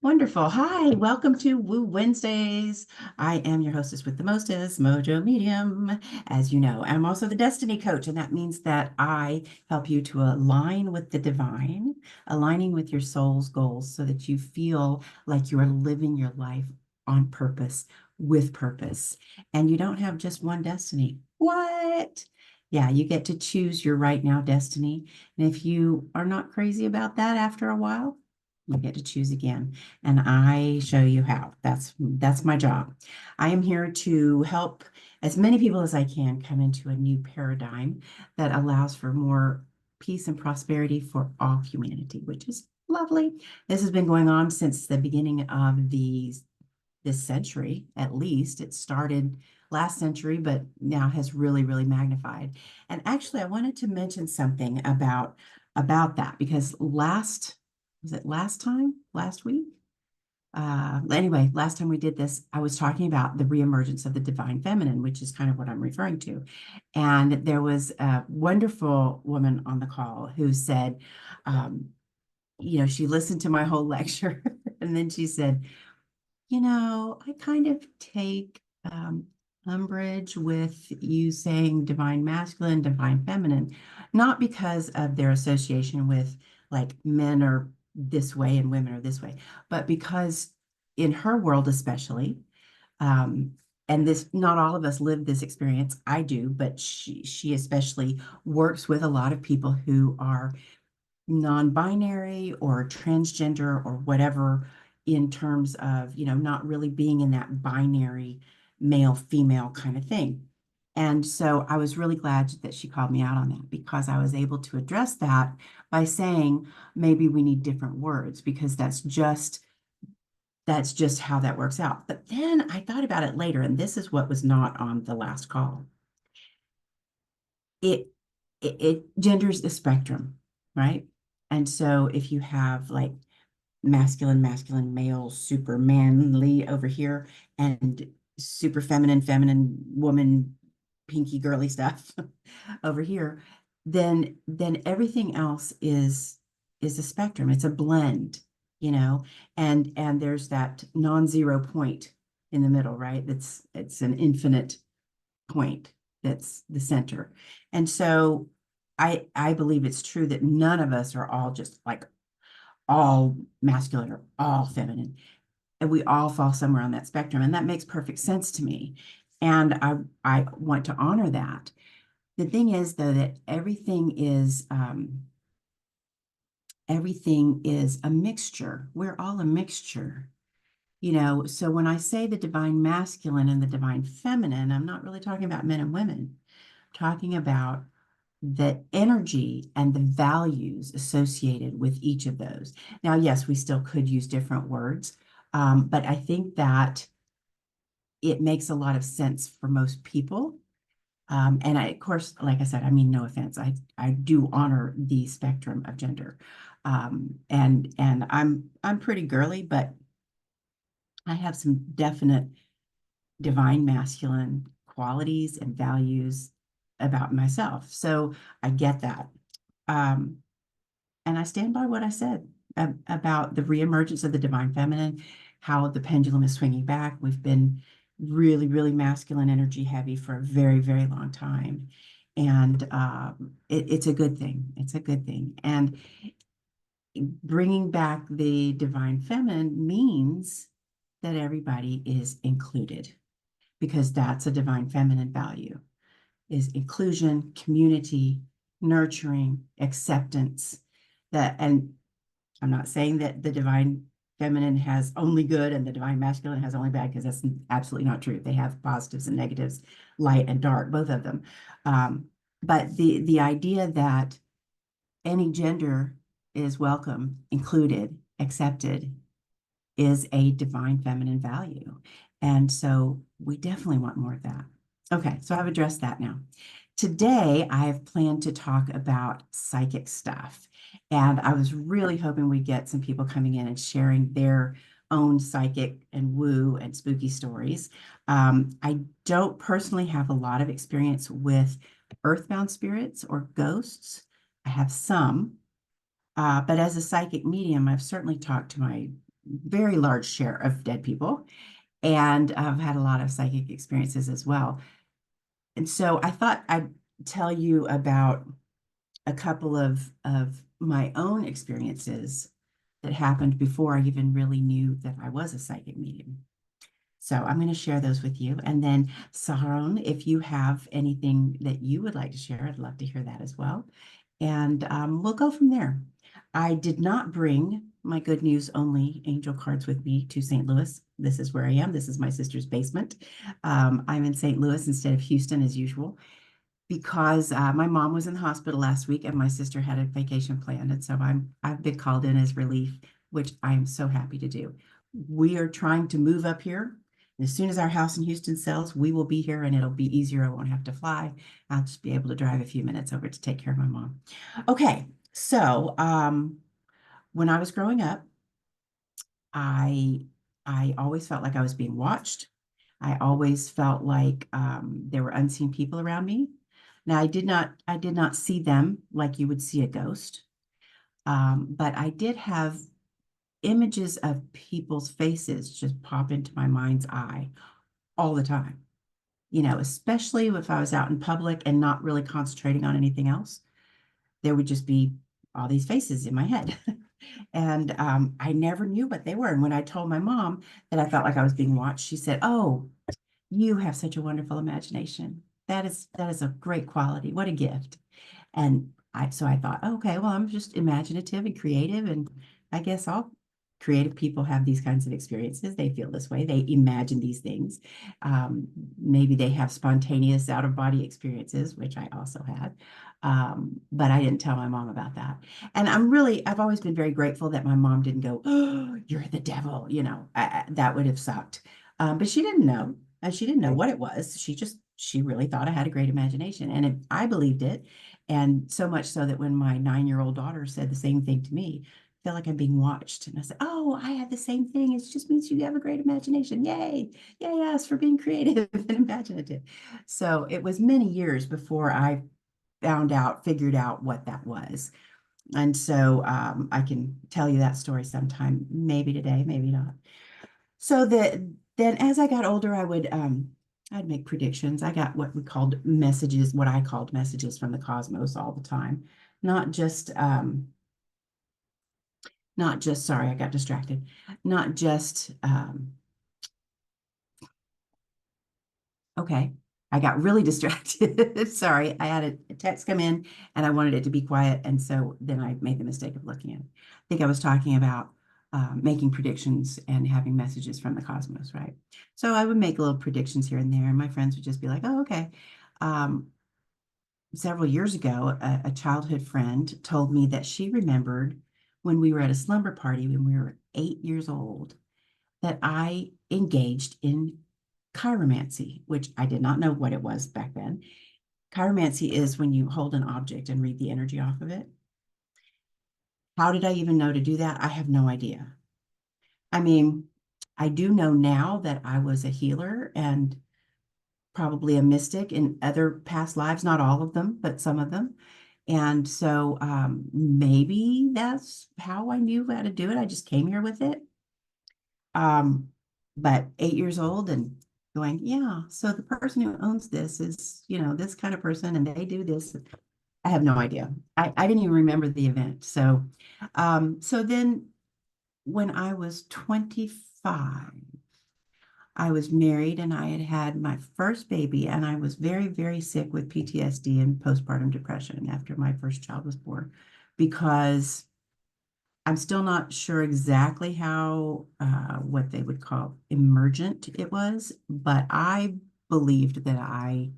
Wonderful. Hi, welcome to Woo Wednesdays. I am your hostess with the mostest, MoJo Medium. As you know, I'm also the Destiny Coach, and that means that I help you to align with the divine, aligning with your soul's goals so that you feel like you are living your life on purpose, with purpose. And you don't have just one destiny. What? Yeah, you get to choose your right now destiny. And if you are not crazy about that after a while, you get to choose again, and I show you how. That's my job. I am here to help as many people as I can come into a new paradigm that allows for more peace and prosperity for all humanity, which is lovely. This has been going on since the beginning of this century, at least. It started last century, but now has really, really magnified. And actually, I wanted to mention something about that because was it last week? Anyway, last time we did this, I was talking about the reemergence of the divine feminine, which is kind of what I'm referring to. And there was a wonderful woman on the call who said, she listened to my whole lecture and then she said, I kind of take umbrage with you saying divine masculine, divine feminine, not because of their association with like men are this way and women are this way, but because in her world especially, um, and this not all of us live this experience. I do, but she especially works with a lot of people who are non-binary or transgender or whatever in terms of, not really being in that binary male, female kind of thing. And so I was really glad that she called me out on that because I was able to address that by saying maybe we need different words because that's just how that works out. But then I thought about it later, and this is what was not on the last call. It genders the spectrum, right? And so if you have like masculine, male, super manly over here, and super feminine, woman, pinky girly stuff over here, then everything else is a spectrum. It's a blend, and there's that non-zero point in the middle, right? It's an infinite point that's the center. And so I believe it's true that none of us are all just like all masculine or all feminine. And we all fall somewhere on that spectrum. And that makes perfect sense to me. And I want to honor that. The thing is, though, that everything is a mixture. We're all a mixture. So when I say the divine masculine and the divine feminine, I'm not really talking about men and women. I'm talking about the energy and the values associated with each of those. Now, yes, we still could use different words, but I think that it makes a lot of sense for most people. And of course, like I said, I mean, no offense, I do honor the spectrum of gender, and I'm pretty girly, but I have some definite divine masculine qualities and values about myself. So I get that. Um, and I stand by what I said about the reemergence of the divine feminine, how the pendulum is swinging back. We've been really, really masculine energy heavy for a very, very long time. And it's a good thing. It's a good thing. And bringing back the divine feminine means that everybody is included because that's a divine feminine value is inclusion, community, nurturing, acceptance. And I'm not saying that the divine feminine has only good and the divine masculine has only bad, because that's absolutely not true. They have positives and negatives, light and dark, both of them. But the idea that any gender is welcome, included, accepted, is a divine feminine value. And so we definitely want more of that. Okay, so I've addressed that now. Today, I have planned to talk about psychic stuff. And I was really hoping we'd get some people coming in and sharing their own psychic and woo and spooky stories. I don't personally have a lot of experience with earthbound spirits or ghosts. I have some, but as a psychic medium, I've certainly talked to my very large share of dead people, and I've had a lot of psychic experiences as well. And so I thought I'd tell you about a couple of my own experiences that happened before I even really knew that I was a psychic medium. So I'm going to share those with you. And then, Saron, if you have anything that you would like to share, I'd love to hear that as well. And we'll go from there. I did not bring my good news only angel cards with me to St. Louis. This is where I am. This is my sister's basement. I'm in St. Louis instead of Houston as usual, because my mom was in the hospital last week and my sister had a vacation planned. And so I've been called in as relief, which I am so happy to do. We are trying to move up here. As soon as our house in Houston sells, we will be here and it'll be easier. I won't have to fly. I'll just be able to drive a few minutes over to take care of my mom. Okay, so when I was growing up, I I always felt like I was being watched. I always felt like there were unseen people around me. Now I did not see them like you would see a ghost, but I did have images of people's faces just pop into my mind's eye all the time. You know, especially if I was out in public and not really concentrating on anything else, there would just be all these faces in my head. And I never knew what they were. And when I told my mom that I felt like I was being watched, she said, "Oh, you have such a wonderful imagination. That is a great quality. What a gift." And so I thought, okay, well, I'm just imaginative and creative, and I guess all creative people have these kinds of experiences. They feel this way. They imagine these things. Maybe they have spontaneous out of body experiences, which I also had. But I didn't tell my mom about that. And I've always been very grateful that my mom didn't go, "Oh, you're the devil," that would have sucked. But she didn't know. And she didn't know what it was. She really thought I had a great imagination. And I believed it. And so much so that when my 9-year-old daughter said the same thing to me, I feel like I'm being watched. And I said, "Oh, I had the same thing. It just means you have a great imagination. Yay. Yay, us for being creative and imaginative." So it was many years before I figured out what that was. And so I can tell you that story sometime, maybe today, maybe not. So then as I got older, I'd make predictions. I got what I called messages from the cosmos all the time. Not just sorry, I got distracted. Not just okay. I got really distracted. Sorry, I had a text come in and I wanted it to be quiet. And so then I made the mistake of looking at it. I think I was talking about making predictions and having messages from the cosmos, right? So I would make little predictions here and there, and my friends would just be like, "Oh, okay." Um, Several years ago, a childhood friend told me that she remembered when we were at a slumber party when we were 8 years old, that I engaged in chiromancy, which I did not know what it was back then. Chiromancy is when you hold an object and read the energy off of it. How did I even know to do that? I have no idea. I mean, I do know now that I was a healer and probably a mystic in other past lives, not all of them, but some of them. And so maybe that's how I knew how to do it. I just came here with it. But 8 years old and going, yeah, so the person who owns this is, this kind of person and they do this. I have no idea. I didn't even remember the event. So then when I was 25, I was married and I had had my first baby, and I was very, very sick with PTSD and postpartum depression after my first child was born, because I'm still not sure exactly how, what they would call emergent it was, but I believed that I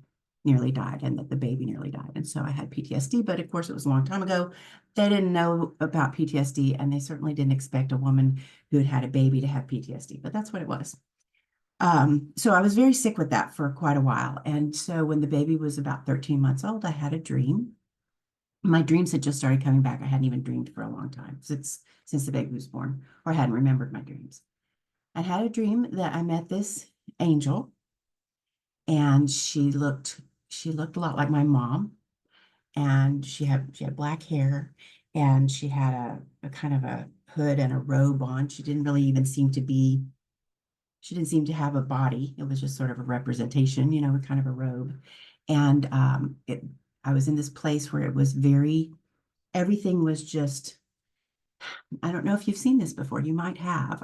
nearly died and that the baby nearly died. And so I had PTSD, but of course it was a long time ago. They didn't know about PTSD, and they certainly didn't expect a woman who had had a baby to have PTSD, but that's what it was. So I was very sick with that for quite a while. And so when the baby was about 13 months old, I had a dream. My dreams had just started coming back. I hadn't even dreamed for a long time since the baby was born, or hadn't remembered my dreams. I had a dream that I met this angel, and she looked a lot like my mom, and she had black hair, and she had a kind of a hood and a robe on. She didn't really even seem to be, she didn't seem to have a body. It was just sort of a representation, you know, kind of a robe. And I was in this place where it was very, everything was just, I don't know if you've seen this before. You might have.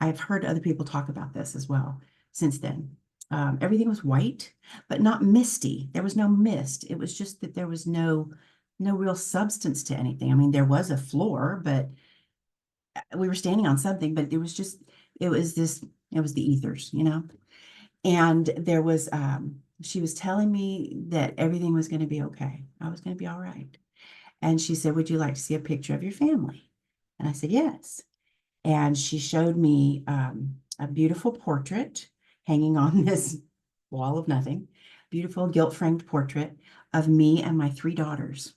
I've heard other people talk about this as well since then. Everything was white, but not misty. There was no mist. It was just that there was no real substance to anything. I mean, there was a floor, but we were standing on something, but it was the ethers, you know? And there was, she was telling me that everything was going to be okay. I was going to be all right. And she said, would you like to see a picture of your family? And I said, yes. And she showed me a beautiful portrait hanging on this wall of nothing, beautiful gilt-framed portrait of me and my 3 daughters.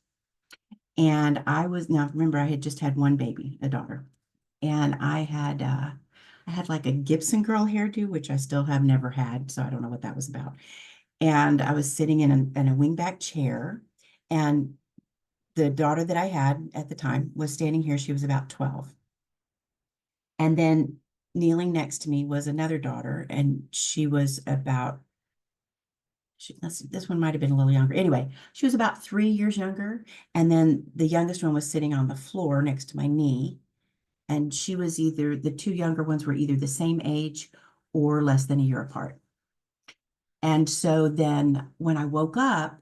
And now remember, I had just had one baby, a daughter. And I had like a Gibson girl hairdo, which I still have never had, so I don't know what that was about. And I was sitting in a wingback chair, and the daughter that I had at the time was standing here. She was about 12. And then kneeling next to me was another daughter, and she was about, this one might have been a little younger. Anyway, she was about 3 years younger. And then the youngest one was sitting on the floor next to my knee. And the 2 younger ones were either the same age or less than a year apart. And so then when I woke up,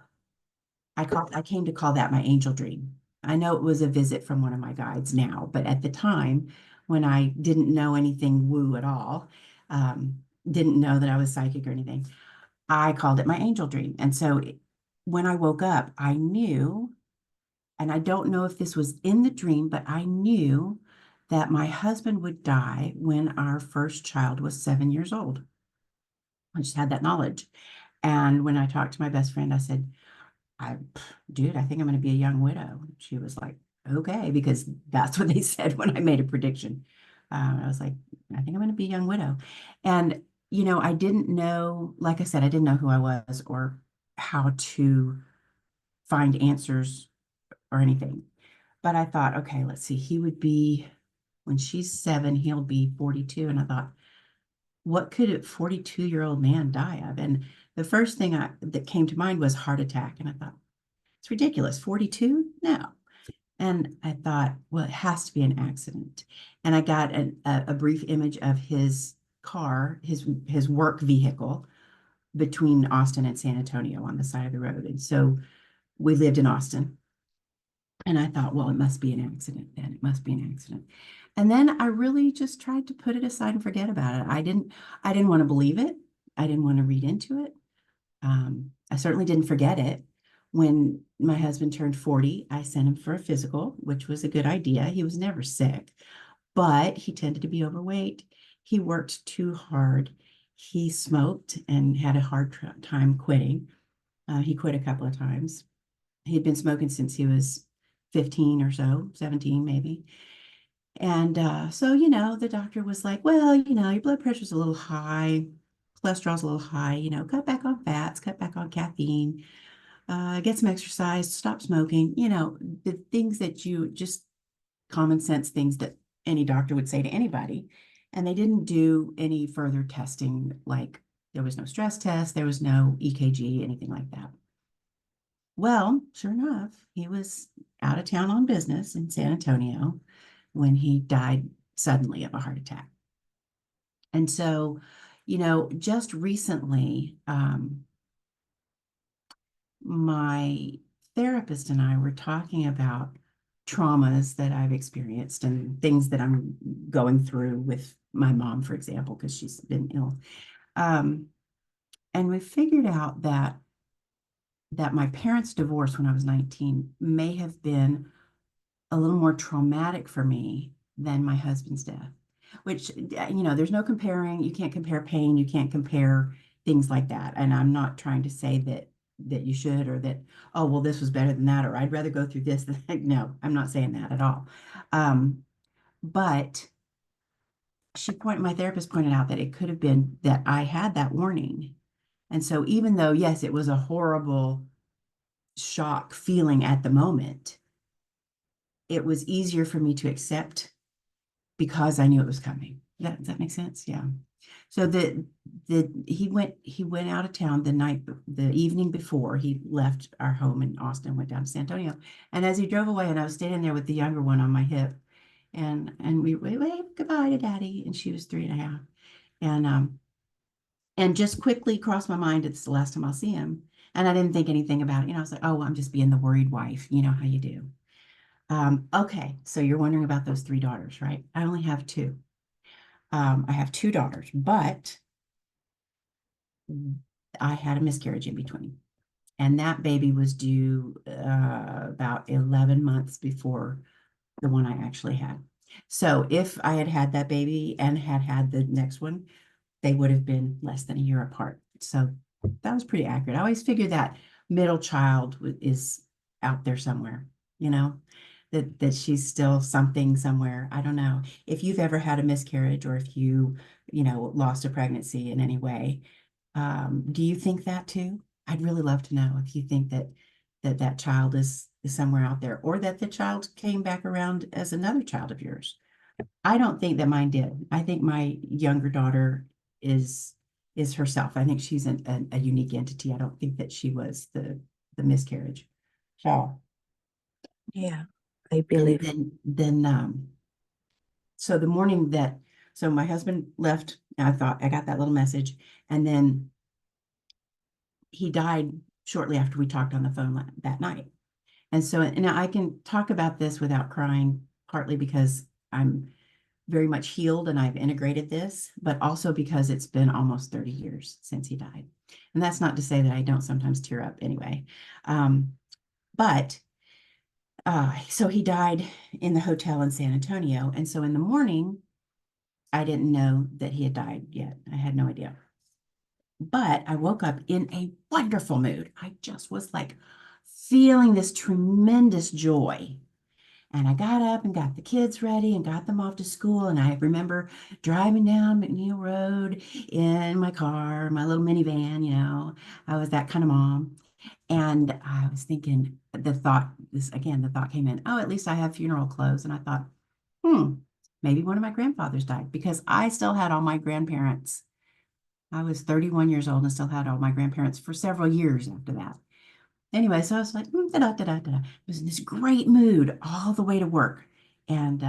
I came to call that my angel dream. I know it was a visit from one of my guides now, but at the time when I didn't know anything woo at all, didn't know that I was psychic or anything, I called it my angel dream. And so when I woke up, I knew, and I don't know if this was in the dream, but I knew that my husband would die when our first child was 7 years old. I just had that knowledge. And when I talked to my best friend, I said, dude, I think I'm going to be a young widow. She was like, okay, because that's what they said when I made a prediction. I was like, I think I'm going to be a young widow. And, you know, I didn't know, like I said, I didn't know who I was or how to find answers or anything. But I thought, okay, let's see, when she's 7, he'll be 42. And I thought, what could a 42-year-old man die of? And the first thing that came to mind was heart attack. And I thought, it's ridiculous. 42? No. And I thought, well, it has to be an accident. And I got a brief image of his car, his work vehicle between Austin and San Antonio on the side of the road. And so we lived in Austin. And I thought, well, it must be an accident then. It must be an accident. And then I really just tried to put it aside and forget about it. I didn't want to believe it. I didn't want to read into it. I certainly didn't forget it. When my husband turned 40, I sent him for a physical, which was a good idea. He was never sick, but he tended to be overweight. He worked too hard. He smoked and had a hard time quitting. He quit a couple of times. He'd been smoking since he was 15 or so, 17 maybe. And so, you know, the doctor was like, well, you know, your blood pressure's a little high, cholesterol's a little high, you know, cut back on fats, cut back on caffeine, get some exercise, stop smoking, you know, the things that common sense things that any doctor would say to anybody. And they didn't do any further testing, like there was no stress test, there was no EKG, anything like that. Well, sure enough, he was out of town on business in San Antonio when he died suddenly of a heart attack. And so, you know, just recently, my therapist and I were talking about traumas that I've experienced and things that I'm going through with my mom, for example, because she's been ill. And we figured out that my parents' divorce when I was 19 may have been a little more traumatic for me than my husband's death, which, you know, there's no comparing. You can't compare pain. You can't compare things like that. And I'm not trying to say that you should, or that, oh, well, this was better than that, or I'd rather go through this than that. No, I'm not saying that at all. But my therapist pointed out that it could have been that I had that warning. And so even though, yes, it was a horrible shock feeling at the moment, it was easier for me to accept because I knew it was coming. Does that make sense? Yeah. So he went out of town the evening before he left our home in Austin, went down to San Antonio. And as he drove away, and I was standing there with the younger one on my hip, and we waved goodbye to Daddy, and she was 3.5. And just quickly crossed my mind, it's the last time I'll see him. And I didn't think anything about it. I was like, oh, I'm just being the worried wife. You know how you do. Okay, so you're wondering about those 3 daughters, right? I only have 2. I have 2 daughters, but I had a miscarriage in between. And that baby was due about 11 months before the one I actually had. So if I had had that baby and had the next one, they would have been less than a year apart. So that was pretty accurate. I always figure that middle child is out there somewhere, that she's still something somewhere. I don't know. If you've ever had a miscarriage, or if lost a pregnancy in any way, do you think that too? I'd really love to know if you think that child is somewhere out there, or that the child came back around as another child of yours. I don't think that mine did. I think my younger daughter is herself. I think she's a unique entity. I don't think that she was the miscarriage. So Yeah, I believe. So the morning so my husband left, and I thought I got that little message, and then he died shortly after we talked on the phone that night. And so, now I can talk about this without crying, partly because I'm very much healed and I've integrated this, but also because it's been almost 30 years since he died. And that's not to say that I don't sometimes tear up anyway. But so he died in the hotel in San Antonio. And so in the morning, I didn't know that he had died yet. I had no idea. But I woke up in a wonderful mood. I just was like feeling this tremendous joy. And I got up and got the kids ready and got them off to school. And I remember driving down McNeil Road in my car, my little minivan, I was that kind of mom. And I was thinking, the thought came in, oh, at least I have funeral clothes. And I thought, maybe one of my grandfathers died, because I still had all my grandparents. I was 31 years old and still had all my grandparents for several years after that. Anyway, so I was like, I was in this great mood all the way to work. And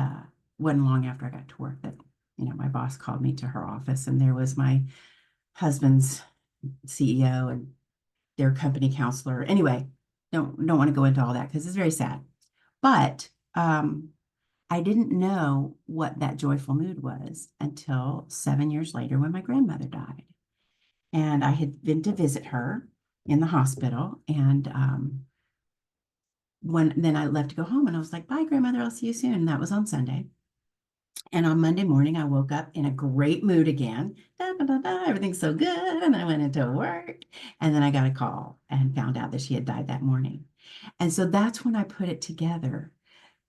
wasn't long after I got to work that, my boss called me to her office, and there was my husband's CEO and their company counselor. Anyway, don't want to go into all that because it's very sad. But I didn't know what that joyful mood was until 7 years later, when my grandmother died. And I had been to visit her in the hospital, and then I left to go home, and I was like, bye, grandmother, I'll see you soon. And that was on Sunday. And on Monday morning, I woke up in a great mood again. Da, da, da, da, everything's so good. And I went into work, and then I got a call and found out that she had died that morning. And so that's when I put it together,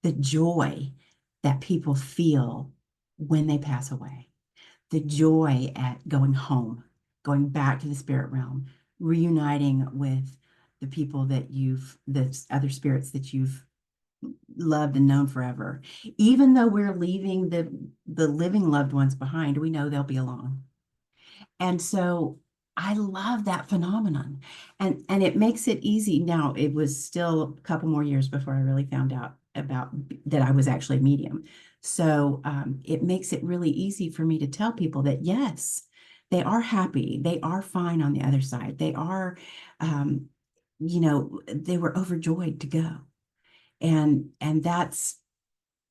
the joy that people feel when they pass away, the joy at going home, going back to the spirit realm, reuniting with the people the other spirits that you've loved and known forever. Even though we're leaving the living loved ones behind, we know they'll be along. And so I love that phenomenon. And it makes it easy. Now, it was still a couple more years before I really found out about that I was actually a medium. So it makes it really easy for me to tell people that, yes, they are happy. They are fine on the other side. They are, they were overjoyed to go. And that's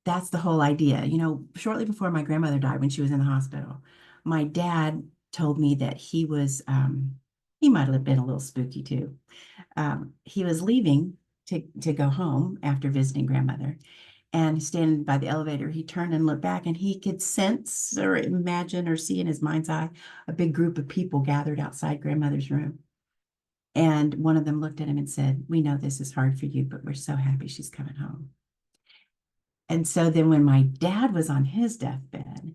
the whole idea. Shortly before my grandmother died, when she was in the hospital, my dad told me that he might have been a little spooky too. He was leaving to go home after visiting grandmother, and standing by the elevator, he turned and looked back, and he could sense or imagine or see in his mind's eye a big group of people gathered outside grandmother's room. And one of them looked at him and said, we know this is hard for you, but we're so happy she's coming home. And so then when my dad was on his deathbed,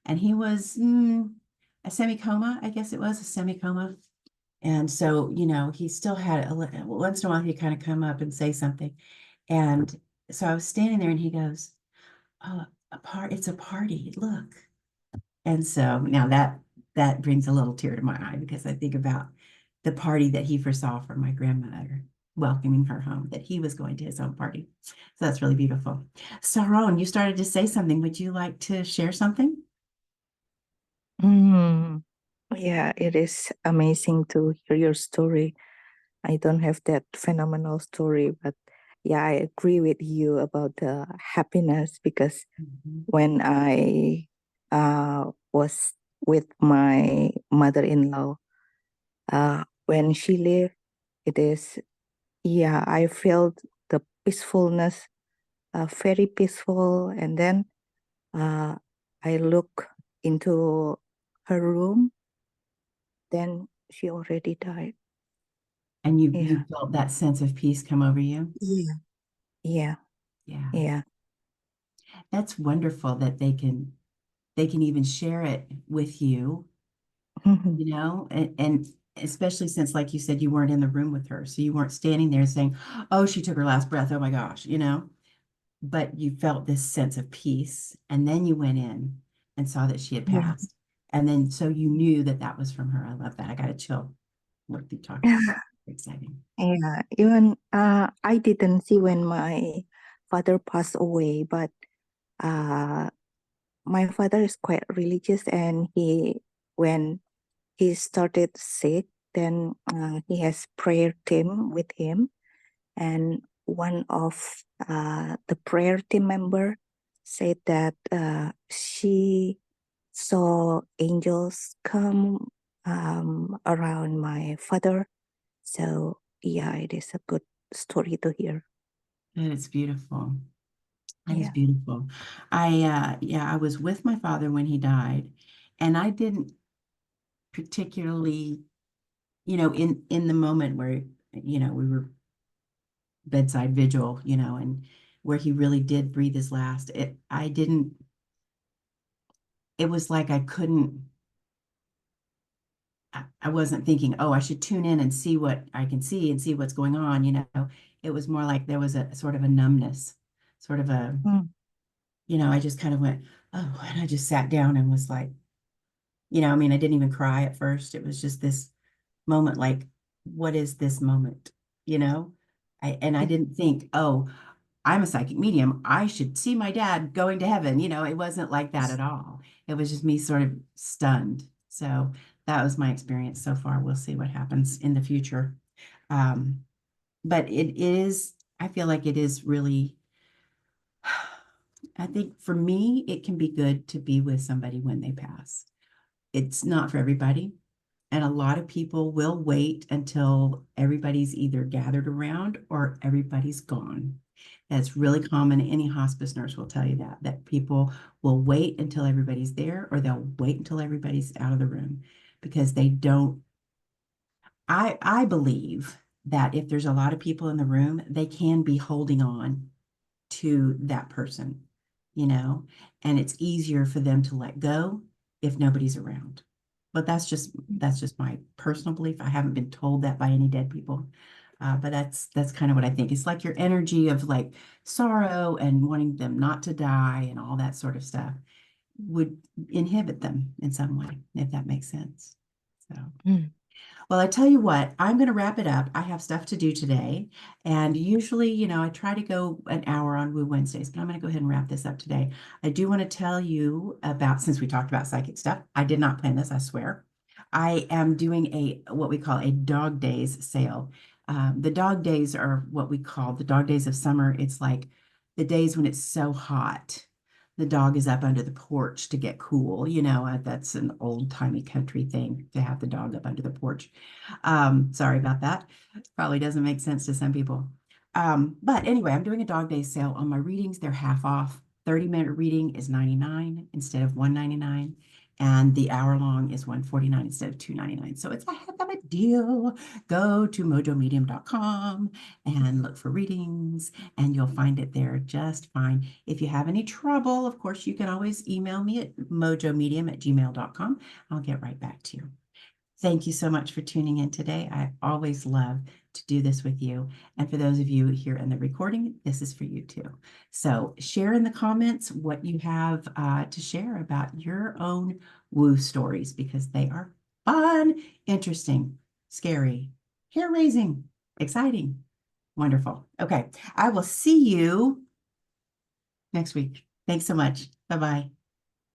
and he was a semi-coma, I guess it was a semi-coma. And so, he still had, once in a while, he'd kind of come up and say something. And so I was standing there, and he goes, oh, It's a party, look. And so now that brings a little tear to my eye because I think about the party that he foresaw for my grandmother, welcoming her home, that he was going to his own party. So that's really beautiful. Saron, you started to say something. Would you like to share something? Mm, yeah, it is amazing to hear your story. I don't have that phenomenal story, but yeah, I agree with you about the happiness because Mhm. when I was with my mother-in-law, when she lived, it is, yeah, I felt the peacefulness, very peaceful. And then uh, I look into her room, then she already died. And you Yeah, felt that sense of peace come over you? yeah, yeah, Yeah. yeah. That's wonderful that they can even share it with you, Mhm. and especially since, like you said, you weren't in the room with her. So you weren't standing there saying, oh, she took her last breath. Oh my gosh. But you felt this sense of peace. And then you went in and saw that she had Yeah. passed. And then so you knew that that was from her. I love that. I got a chill. What you talking about? Exciting. Yeah, even I didn't see when my father passed away, but uh, my father is quite religious, and when he started sick, then he has prayer team with him, and one of the prayer team member said that she saw angels come around my father. So yeah, it is a good story to hear. And it's beautiful. That is Yeah. beautiful. Yeah, I was with my father when he died, and I didn't particularly, in the moment where, we were bedside vigil, and where he really did breathe his last, I didn't, it was like I couldn't, I wasn't thinking, oh, I should tune in and see what I can see and see what's going on. It was more like there was a sort of a numbness, sort of Mm. I just kind of went, oh, and I just sat down and was like, I mean, I didn't even cry at first. It was just this moment, like, what is this moment? You know? And I didn't think, oh, I'm a psychic medium. I should see my dad going to heaven. It wasn't like that at all. It was just me sort of stunned. So that was my experience so far. We'll see what happens in the future. Um, but I feel like it is really, I think for me, it can be good to be with somebody when they pass. It's not for everybody. And a lot of people will wait until everybody's either gathered around or everybody's gone. That's really common. Any hospice nurse will tell you that people will wait until everybody's there, or they'll wait until everybody's out of the room because they don't. I believe that if there's a lot of people in the room, they can be holding on to that person, you know, and it's easier for them to let go if nobody's around. But that's just my personal belief. I haven't been told that by any dead people. But that's kind of what I think. It's like your energy of like sorrow and wanting them not to die and all that sort of stuff would inhibit them in some way, if that makes sense. So. Mm. Well, I tell you what, I'm going to wrap it up. I have stuff to do today. And usually, I try to go an hour on Woo Wednesdays, but I'm going to go ahead and wrap this up today. I do want to tell you about, since we talked about psychic stuff, I did not plan this, I swear. I am doing what we call a dog days sale. The dog days are what we call the dog days of summer. It's like the days when it's so hot. The dog is up under the porch to get cool. That's an old timey country thing to have the dog up under the porch. Sorry about that. Probably doesn't make sense to some people. But anyway, I'm doing a dog day sale on my readings. They're half off. 30-minute reading is $99 instead of $199. And the hour long is $149 instead of $299. So it's a heck of a deal. Go to mojomedium.com and look for readings, and you'll find it there just fine. If you have any trouble, of course, you can always email me at mojomedium@gmail.com. I'll get right back to you. Thank you so much for tuning in today. I always love to do this with you. And for those of you here in the recording, this is for you too. So share in the comments what you have to share about your own woo stories, because they are fun, interesting, scary, hair-raising, exciting, wonderful. Okay, I will see you next week. Thanks so much. Bye-bye.